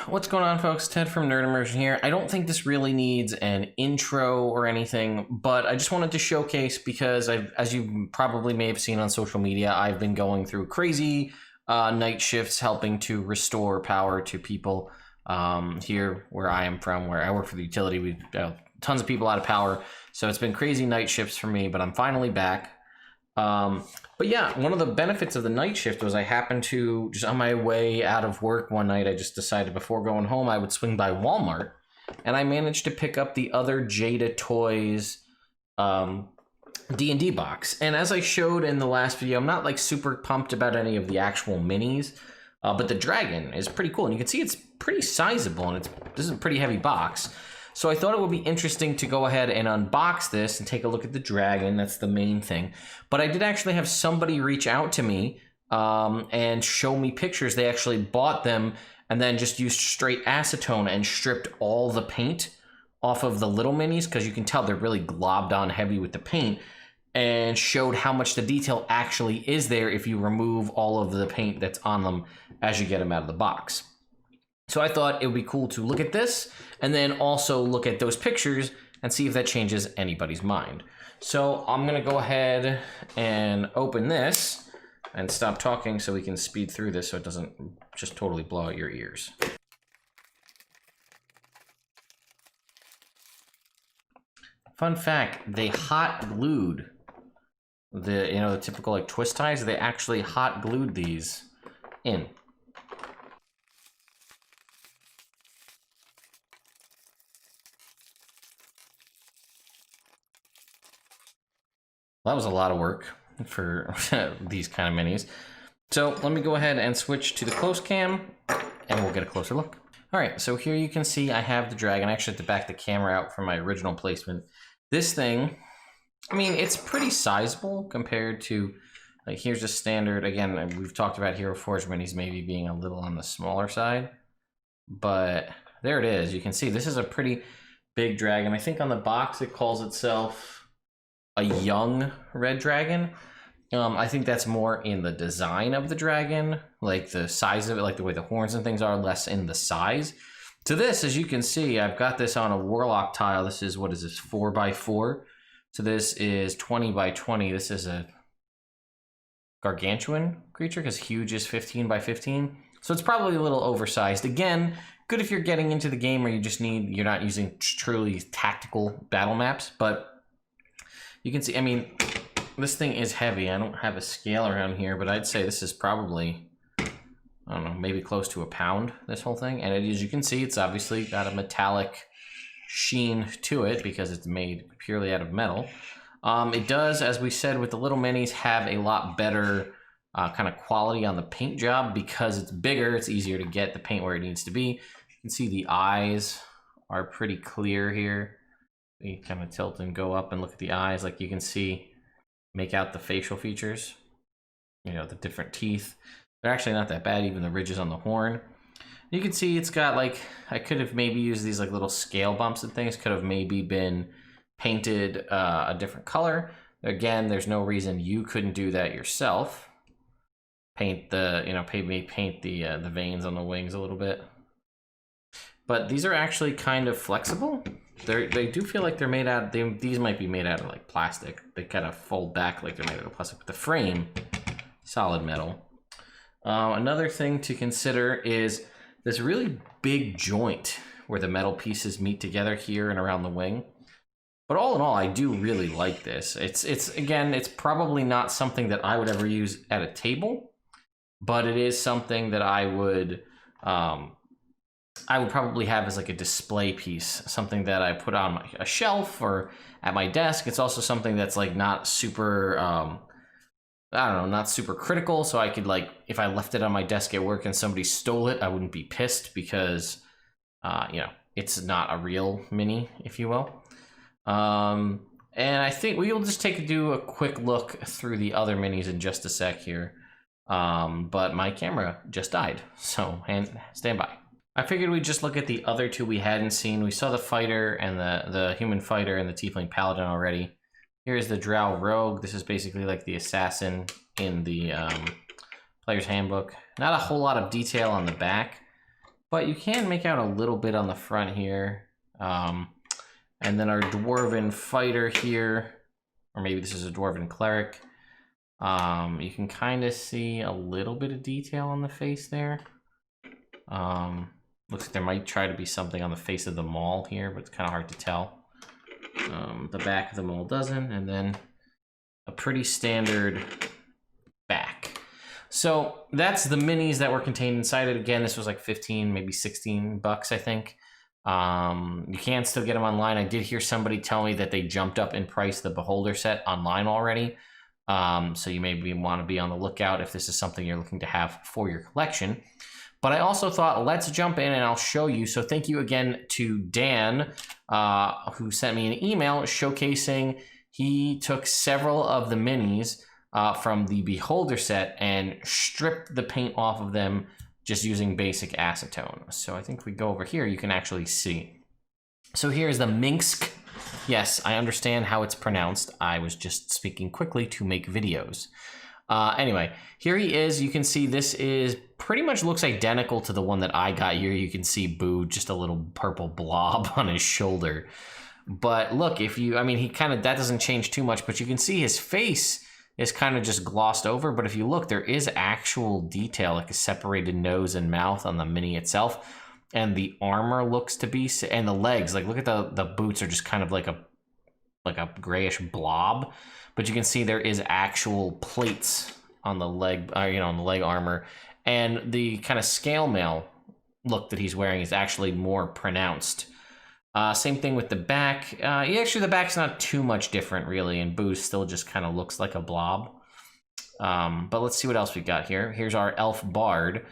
What's going on, folks? Ted from Nerd Immersion here. I don't think this really needs an intro or anything, but I just wanted to showcase because as you probably may have seen on social media, I've been going through crazy night shifts helping to restore power to people here where I am from, where I work for the utility. We've tons of people out of power, so it's been crazy night shifts for me, but I'm finally back. But yeah, one of the benefits of the night shift was I happened to, just on my way out of work one night, I just decided before going home, I would swing by Walmart, and I managed to pick up the other Jada Toys D&D box. And as I showed in the last video, I'm not like super pumped about any of the actual minis, but the dragon is pretty cool. And you can see it's pretty sizable, and this is a pretty heavy box. So I thought it would be interesting to go ahead and unbox this and take a look at the dragon. That's the main thing. But I did actually have somebody reach out to me and show me pictures. They actually bought them and then just used straight acetone and stripped all the paint off of the little minis, because you can tell they're really globbed on heavy with the paint, and showed how much the detail actually is there if you remove all of the paint that's on them as you get them out of the box. So I thought it would be cool to look at this and then also look at those pictures and see if that changes anybody's mind. So I'm gonna go ahead and open this and stop talking so we can speed through this so it doesn't just totally blow out your ears. Fun fact, they hot glued the typical like twist ties. They actually hot glued these in. That was a lot of work for these kind of minis. So let me go ahead and switch to the close cam and we'll get a closer look. All right, so here you can see I have the dragon. I actually have to back the camera out from my original placement. This thing, I mean, it's pretty sizable compared to, like, here's a standard. Again, we've talked about Hero Forge minis maybe being a little on the smaller side, but there it is. You can see this is a pretty big dragon. I think on the box it calls itself a young red dragon. I think that's more in the design of the dragon, like the size of it, like the way the horns and things are, less in the size. To this, as you can see, I've got this on a warlock tile. This is, what is this, 4x4? So this is 20x20. This is a gargantuan creature because huge is 15x15. So it's probably a little oversized. Again, good if you're getting into the game where you're not using truly tactical battle maps, but you can see, I mean, this thing is heavy. I don't have a scale around here, but I'd say this is probably, I don't know, maybe close to a pound, this whole thing. And as you can see, it's obviously got a metallic sheen to it because it's made purely out of metal. It does, as we said with the little minis, have a lot better kind of quality on the paint job because it's bigger. It's easier to get the paint where it needs to be. You can see the eyes are pretty clear here. You kind of tilt and go up and look at the eyes, like you can see, make out the facial features, the different teeth. They're actually not that bad, even the ridges on the horn. You can see it's got, like, I could have maybe used these like little scale bumps and things, could have maybe been painted a different color. Again, there's no reason you couldn't do that yourself. Paint the, paint the veins on the wings a little bit. But these are actually kind of flexible. They do feel like they're made out, these might be made out of like plastic. They kind of fold back like they're made out of plastic, but the frame, solid metal. Another thing to consider is this really big joint where the metal pieces meet together here and around the wing. But all in all, I do really like this. Again, it's probably not something that I would ever use at a table, but it is something that I would probably have as like a display piece, something that I put on a shelf or at my desk. It's also something that's like not super, I don't know, not super critical. So I could, like, if I left it on my desk at work and somebody stole it, I wouldn't be pissed because, it's not a real mini, if you will. And I think we will just do a quick look through the other minis in just a sec here. But my camera just died, so stand by. I figured we'd just look at the other two we hadn't seen. We saw the fighter and the human fighter and the tiefling paladin already. Here's the drow rogue. This is basically like the assassin in the player's handbook. Not a whole lot of detail on the back. but you can make out a little bit on the front here. And then our dwarven fighter here, or maybe this is a dwarven cleric. You can kind of see a little bit of detail on the face there. Looks like there might try to be something on the face of the maul here, but it's kind of hard to tell. The back of the maul doesn't, and then a pretty standard back. So that's the minis that were contained inside it. Again, this was like 15, maybe 16 bucks, I think. You can still get them online. I did hear somebody tell me that they jumped up in price, the Beholder set, online already. So you maybe want to be on the lookout if this is something you're looking to have for your collection. But I also thought, let's jump in and I'll show you. So thank you again to Dan, who sent me an email showcasing he took several of the minis from the Beholder set and stripped the paint off of them just using basic acetone. So I think if we go over here, you can actually see. So here's the Minsk. Yes, I understand how it's pronounced. I was just speaking quickly to make videos. Anyway, here he is. You can see this is pretty much looks identical to the one that I got here. You can see Boo, just a little purple blob on his shoulder. But look, if you, I mean, he kind of, that doesn't change too much, but you can see his face is kind of just glossed over. But if you look, there is actual detail, like a separated nose and mouth on the mini itself. And the armor looks to be, and the legs, like look at the boots are just kind of like a grayish blob. But you can see there is actual plates on the leg, on the leg armor. And the kind of scale mail look that he's wearing is actually more pronounced. Same thing with the back. Actually, the back's not too much different, really. And Boo still just kind of looks like a blob. But let's see what else we got here. Here's our elf bard.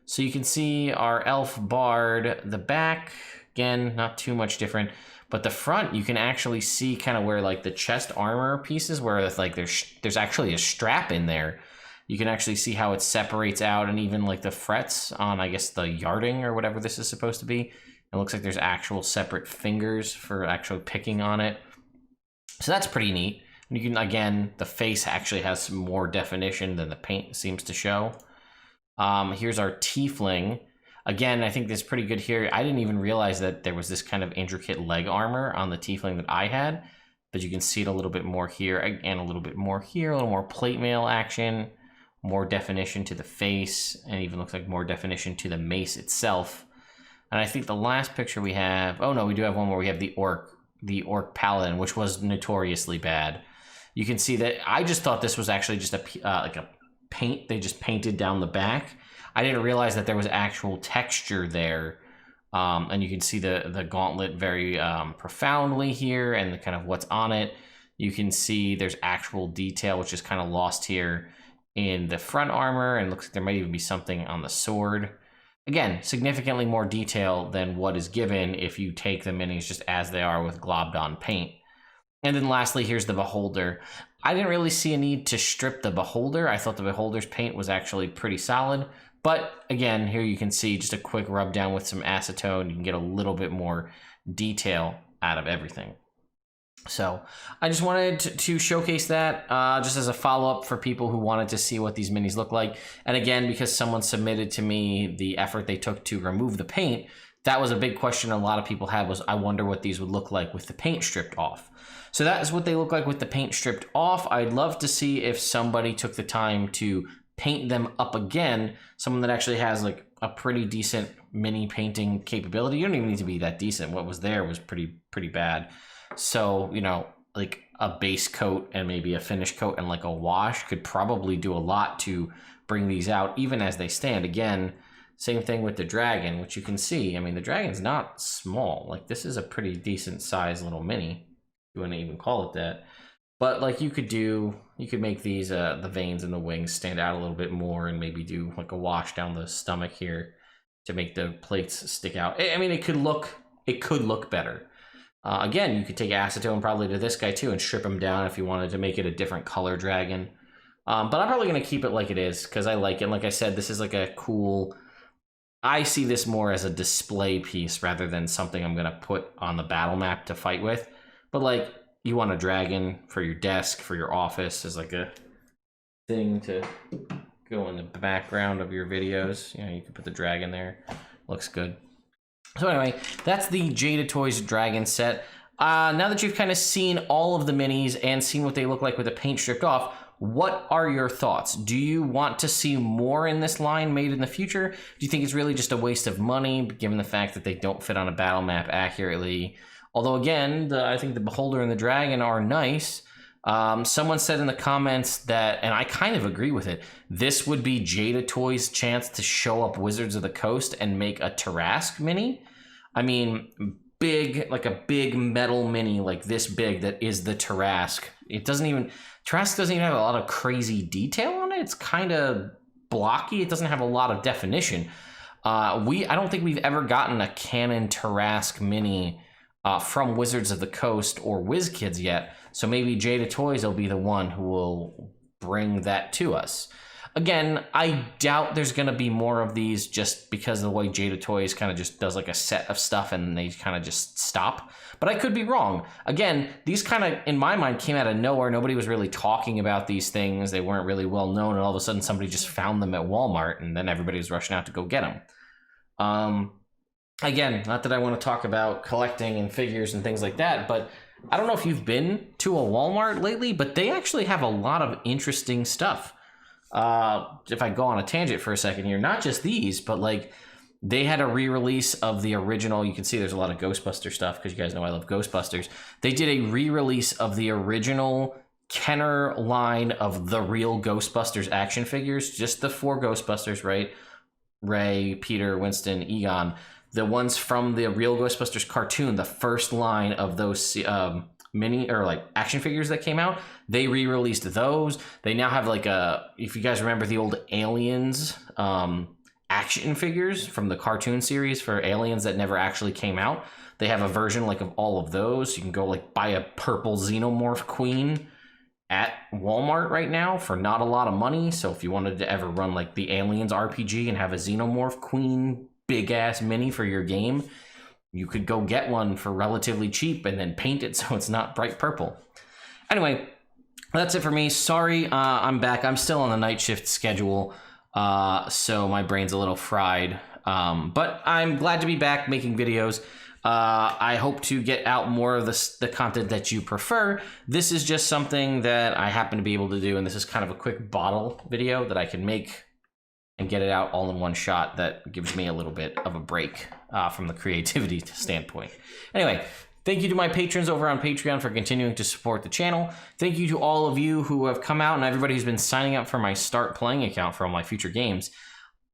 So you can see our elf bard, the back, again, not too much different. But the front, you can actually see kind of where like the chest armor pieces, where it's like there's actually a strap in there. You can actually see how it separates out, and even like the frets on, I guess, the yarding or whatever this is supposed to be. It looks like there's actual separate fingers for actually picking on it. So that's pretty neat. And you can, again, the face actually has some more definition than the paint seems to show. Here's our tiefling. Again, I think this is pretty good here. I didn't even realize that there was this kind of intricate leg armor on the tiefling that I had, but you can see it a little bit more here, and a little bit more here, a little more plate mail action, more definition to the face, and even looks like more definition to the mace itself. And I think the last picture we have, oh no, we do have one where we have the orc paladin, which was notoriously bad. You can see that I just thought this was actually just like a paint. They just painted down the back. I didn't realize that there was actual texture there. And you can see the gauntlet very profoundly here, and the kind of what's on it. You can see there's actual detail, which is kind of lost here in the front armor, and looks like there might even be something on the sword. Again, significantly more detail than what is given if you take the minis just as they are with globbed on paint. And then lastly, here's the Beholder. I didn't really see a need to strip the Beholder. I thought the Beholder's paint was actually pretty solid. But again, here you can see just a quick rub down with some acetone. You can get a little bit more detail out of everything. So I just wanted to showcase that just as a follow-up for people who wanted to see what these minis look like. And again, because someone submitted to me the effort they took to remove the paint, that was a big question a lot of people had, was I wonder what these would look like with the paint stripped off. So that is what they look like with the paint stripped off. I'd love to see if somebody took the time to paint them up again, someone that actually has like a pretty decent mini painting capability. You don't even need to be that decent. What was there was pretty bad. So, like a base coat and maybe a finish coat and like a wash could probably do a lot to bring these out even as they stand. Again, same thing with the dragon, which you can see. I mean, the dragon's not small. Like, this is a pretty decent sized little mini, if you want to even call it that. But like you could make these, the veins and the wings stand out a little bit more, and maybe do like a wash down the stomach here to make the plates stick out. I mean, it could look better. Again, you could take acetone probably to this guy too and strip him down if you wanted to make it a different color dragon. But I'm probably going to keep it like it is because I like it. Like I said, this is like a cool, I see this more as a display piece rather than something I'm going to put on the battle map to fight with. But like, you want a dragon for your desk, for your office, as like a thing to go in the background of your videos. You can put the dragon there. Looks good. So anyway, that's the Jada Toys Dragon set. Now that you've kind of seen all of the minis and seen what they look like with the paint stripped off, what are your thoughts? Do you want to see more in this line made in the future? Do you think it's really just a waste of money, given the fact that they don't fit on a battle map accurately? Although again, I think the Beholder and the Dragon are nice. Someone said in the comments that, and I kind of agree with it, this would be Jada Toys' chance to show up Wizards of the Coast and make a Tarrasque mini. I mean, like a big metal mini like this big that is the Tarrasque. Tarrasque doesn't even have a lot of crazy detail on it. It's kind of blocky. It doesn't have a lot of definition. I don't think we've ever gotten a canon Tarrasque mini from Wizards of the Coast or WizKids yet. So maybe Jada Toys will be the one who will bring that to us. Again, I doubt there's going to be more of these just because of the way Jada Toys kind of just does like a set of stuff and they kind of just stop. But I could be wrong. Again, these kind of, in my mind, came out of nowhere. Nobody was really talking about these things. They weren't really well known. And all of a sudden somebody just found them at Walmart and then everybody was rushing out to go get them. Again, not that I want to talk about collecting and figures and things like that, but I don't know if you've been to a Walmart lately, but they actually have a lot of interesting stuff. If I go on a tangent for a second here, not just these, but like they had a re-release of the original. You can see there's a lot of Ghostbuster stuff because you guys know I love Ghostbusters. They did a re-release of the original Kenner line of the real Ghostbusters action figures, just the 4 Ghostbusters, right? Ray, Peter, Winston, Egon. The ones from the real Ghostbusters cartoon, the first line of those mini or like action figures that came out, they re-released those. They now have like if you guys remember the old Aliens action figures from the cartoon series for Aliens that never actually came out, they have a version like of all of those. You can go like buy a purple Xenomorph Queen at Walmart right now for not a lot of money. So if you wanted to ever run like the Aliens RPG and have a Xenomorph Queen big ass mini for your game, you could go get one for relatively cheap and then paint it so it's not bright purple. Anyway, that's it for me. Sorry, I'm back. I'm still on the night shift schedule, so my brain's a little fried. But I'm glad to be back making videos. I hope to get out more of the content that you prefer. This is just something that I happen to be able to do, and this is kind of a quick bottle video that I can make and get it out all in one shot. That gives me a little bit of a break from the creativity standpoint. Anyway, thank you to my patrons over on Patreon for continuing to support the channel. Thank you to all of you who have come out and everybody who's been signing up for my Start Playing account for all my future games.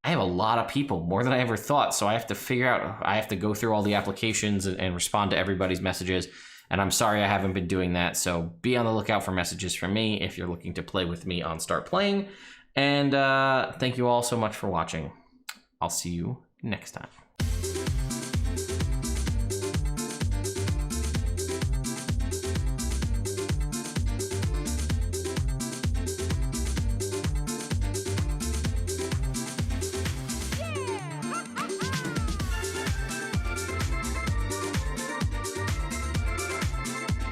I have a lot of people, more than I ever thought, so I have to figure out, I have to go through all the applications and respond to everybody's messages, and I'm sorry I haven't been doing that, so be on the lookout for messages from me if you're looking to play with me on Start Playing. And thank you all so much for watching. I'll see you next time.